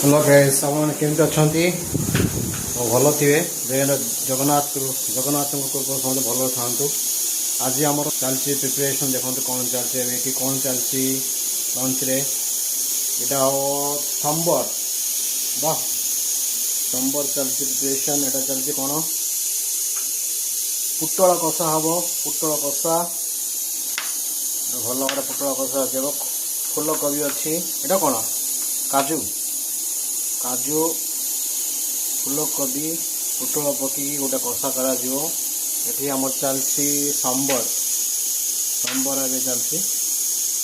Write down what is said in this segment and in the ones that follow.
Hello guys आपने केमती अच्छा भल थे जगन्नाथ जगन्नाथ समस्त भल था। आज आम चलती प्रिपरेशन देखो कौन चलती ये कौन चलती लंच रे यहाँ सांबर वाह सांबर चलती प्रिपरेशन यहाँ चलती कौन पुटल कषा हम पुटल कषा भल भाव पुटल कषा देव फूलकोबी अच्छी यहाँ कौन काजू काजू फूलकोबी पुटल पकई गोटे कषा कर चलती सांबर सांबर ए चलती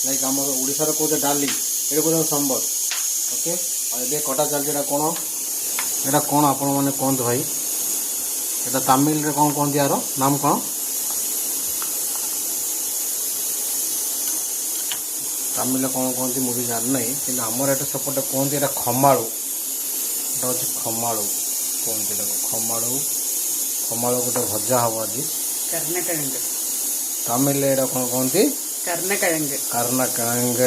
लाइक आम ओडार कौटे डाली ये कौन सांबर ओके ये कटा चलती कौन यहाँ कौन आपण मैंने कहते भाई यहाँ तमिल रे कौन कहते यार नाम कौन तमिल कौन कहती मुझे जाना कि आमर एट सेपटे कहते यहाँ खमाड़ू यहाँ हूँ खमाड़ू कहते खमाड़ू खमाड़ू गोटे भजा हम आज तमिल यहाँ कौन कहती कर्णकिळंग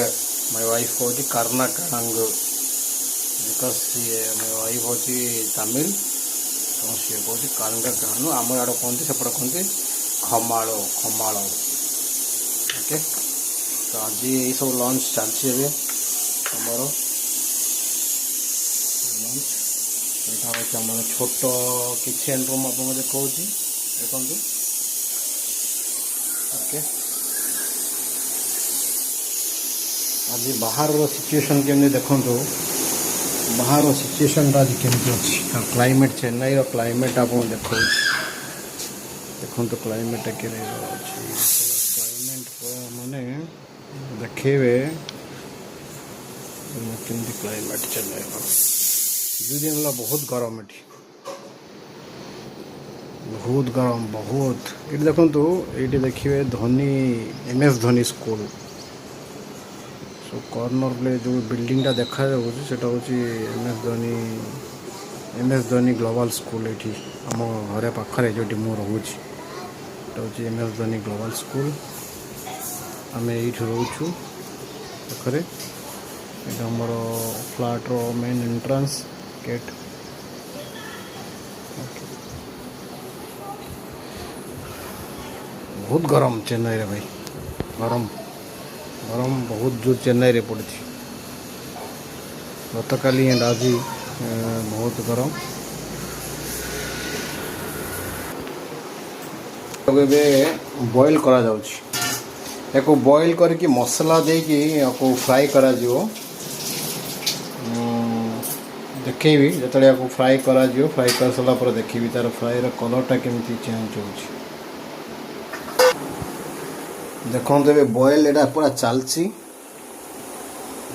माय वाइफ कहती कर्णकिळंग बिकज सी माय वाइफ हूँ तमिल तो सी कहती कर्णकिळंग आम यहाँ कहते सेपटे कहते खमाड़ो खमाड़ो ओके तो आज ये सब लंच चलती आमर लंच यहाँ हूँ छोट किचेन रूम आप देखा देखु ओके आज बाहर सिचुएशन केमती देखु बाहर सिचुएशन आज केमती अच्छी क्लाइमेट चेन्नई रो क्लाइमेट आप देखा देखो क्लाइमेट क्लाइमेट माने देखेबे केमती क्लाइमेट चेन्नई दु दिन है बहुत गरम ये बहुत गरम बहुत ये देखो ये देखिए Dhoni MS Dhoni school so corner play जो बिल्डिंग टा देखा जाटा हूँ एमएस धोनी ग्लोबल स्कूल ये आम घर पाखे जो मु रोचे हूँ एमएस धोनी ग्लोबल स्कूल आम ये रोचु पाखे ये आमर फ्लैट रो मेन एंट्रांस गेट बहुत गरम चेन्नई रे भाई गरम गरम बहुत जो चेन्नई रे पड़ी गत काली एंड आज बहुत गरम बॉइल करा जाउछि एको बॉइल करके मसला देकी एको फ्राई करा जिवो देखेबी जो फ्राई करा जिवो फ्राई कर सारा पर देखेबी तार फ्राई कलरटा केमती चेंज होउछि देखो तो बॉयल एटा पूरा चलची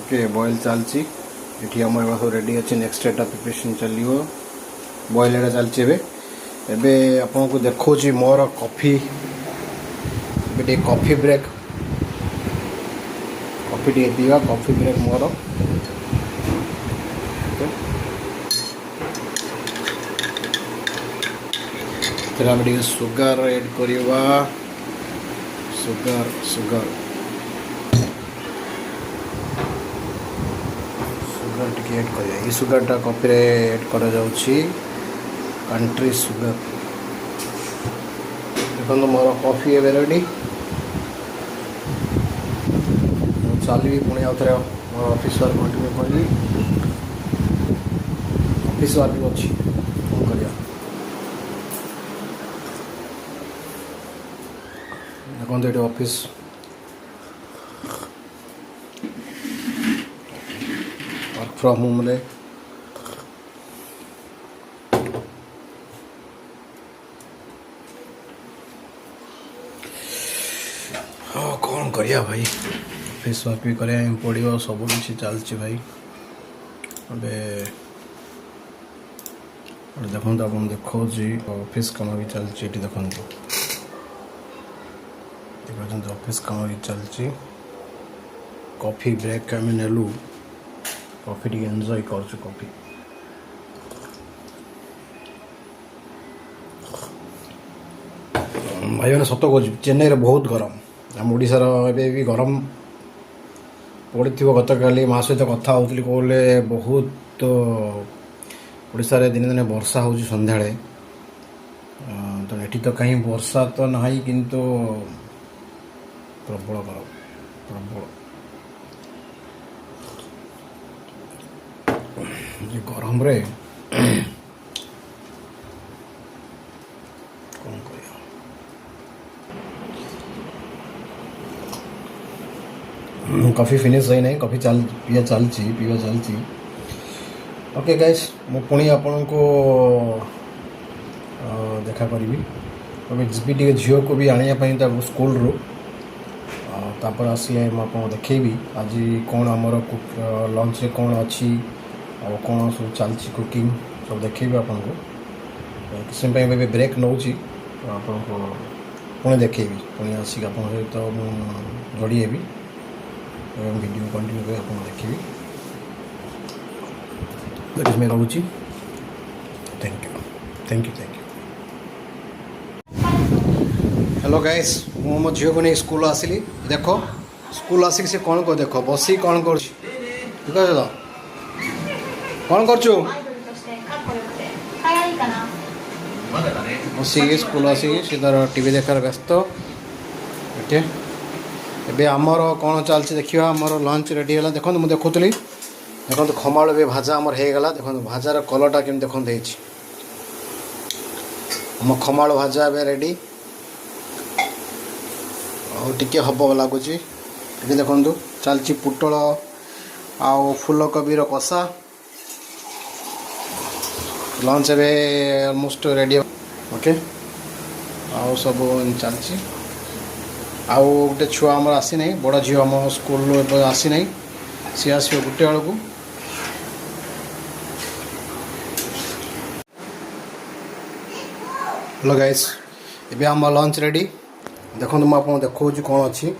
ओके बॉयल चलची ये आम सब रेडी अच्छे नेक्स्ट एटा प्रिपरेशन चलो बॉयल एटा चलची एबे आपन को देखो मोर कॉफी बेटे कॉफी ब्रेक कॉफी टे पीवा कॉफी ब्रेक मोर फिर आम टे सुगर ऐड करवा sugar sugar sugar T add कर ये सुगरटा कॉफी रे ऐड करा जाउछि कंट्री सुगर देखो मोर कॉफी है रेडी चलि पुणी आउ थे मोर ऑफिस वर्क कंटिन्यू करी ऑफिस वर्क अच्छी कौन करिया देखो ये ऑफिस वर्क फ्रॉम होम रे हाँ कौन करिया भाई ऑफिस वर्क भी करिया पड़ो सब किसी चलती भाई अबे देखो आप देखा ऑफिस काम भी चलती देखो ऑफिस काम भी चलती कॉफी ब्रेक आम नेलु कॉफी टी एंजॉय कर कॉफी भाई मैंने सत कह चेन्नई रे बहुत गरम आम ओडार ए भी गरम पड़ी गत काली माँ सहित कथा होती कहले बहुत तो ओडिशा रे दिन दिन वर्षा होउची संध्याळे तो एठी तो कहीं वर्षा तो नाही किंतु प्रबल गरम प्रबल ये गरम रे कौन करिया कॉफी फिनिश होई नहीं कॉफी पीवा चलची ओके गाइस मु पुणी आपण को देखा करी तबे जीपी झील को भी आने स्कूल रू तापर आसिले मुझे देखेबी आज कौन आमर लंच रे कौन अच्छी और कौन सब चलती कुकिंग सब देखेबी आपन को किसी टाइम ब्रेक नौ आपन को पुणी देखेबी पुणी आसिक आप सहित जोड़ी हेबी वीडियो कंटिन्यू कर आप देखेबी दैट इज मैं रोची thank you thank you thank you hello guys मु मो झील को नहीं स्कूल आसिली देख स्कूल आसिक से कौन को देख बसी कौन कर कौन कर बसिक स्कूल आसिक सी तार टीवी देखार व्यस्त ओके एबे आमर कौन चलती देखिए आमर लंच रेडी है देखो मुझे देखुली देखो खमाड़ भी भाजा आमर होगला देखो भाजार कलरटा केम देखते आम खमाड़ भाजा ए रेडी टिके हब लगुच ये देखु चलती पुटल आउ फूलकोबी कषा लंच ए ऑलमोस्ट रेडी ओके आउ सब चलती आउ गोटे छुआ आमर आसी ना बड़ झील आम स्कूल आसी ना सी आस गोटे बेलू हेलो गाइस एबे आम लंच रेडी देखो मुझे देखो कौन अच्छी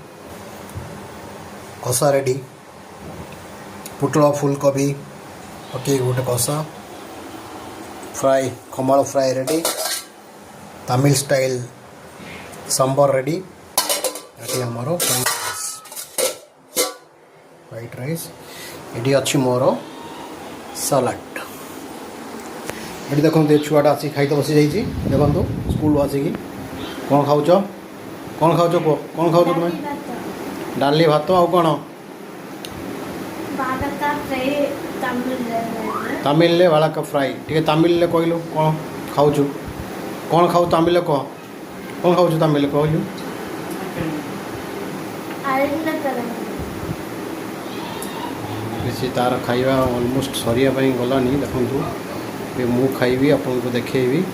कषा रेडी पुटल फूलकोबी पकई गोटे कषा फ्राई खमाड़ fry ready Tamil style sambar ready ये आमर व्हाइट राइस ये अच्छी मोर सलाड ये देखो छुआटा आसी खाई तो बसी जाइए देखो स्कूल आसिकी कौन खाऊच कौन खाऊच कह कौन खाऊ तुम्हें डाली भात आउ कौन तमिल वाला फ्राई टे तमिल कहलु कौन खाऊचु कौन खाऊ तमिल कह कौन खाऊचु तमिल कहलु बेसी तार खाଇବା ऑलमोस्ट सरिया गलानी देखु मु खाइबी आपन को देखेबी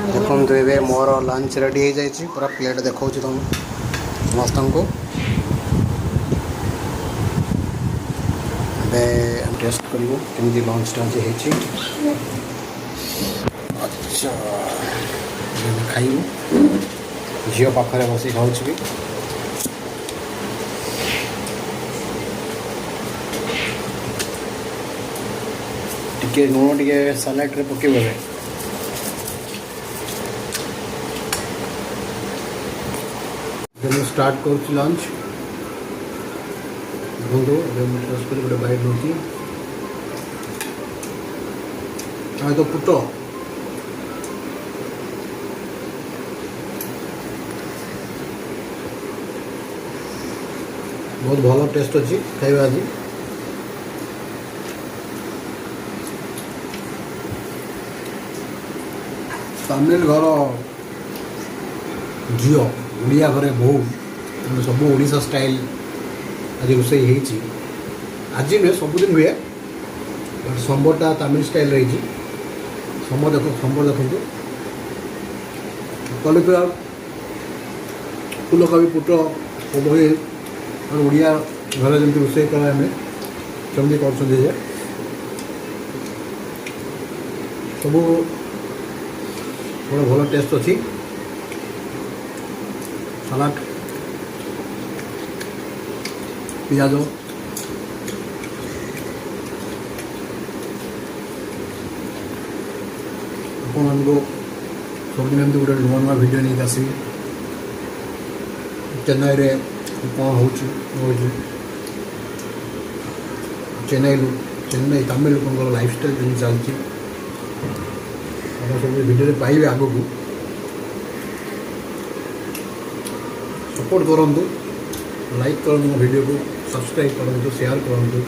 देखो ए मोर लंच रेडी हो जाए पूरा प्लेट देखा तुम समस्त को टेस्ट कमी लंचटा जी अच्छा खाइबू झील पाखे बस खाऊ भी टे लुण टे सालाड रे पकेबे मैं स्टार्ट कर लंच देखो टेस्ट कर गोटे बाइट नौ तो पुट बहुत भल टेस्ट अच्छी खाଇବା आज तमिल घर झील ओडिया घरे बहु सब ओडिशा स्टाइल आज रोसई होती आज नुहे सबुदिन हुए बट संबरटा तमिल स्टाइल रही संबर देखो कलिफ्लावर फूलकोबी पुट सब ओडिया घर जमी रोसई करा सेमती कर सब बड़ा भल टेस्ट अच्छी सलाड पियाज आपको सबदिन एमती गोटे नुआ नुआ भिड नहीं आसवि चेन्नई कौन हो चेन्नई चेन्नई तमिल लोक लाइफस्टाइल केमती चलती आप सब भिडियो पाइबे आग को सपोर्ट करूँ लाइक करूँ मो वीडियो को सब्सक्राइब करूँ शेयर करूँ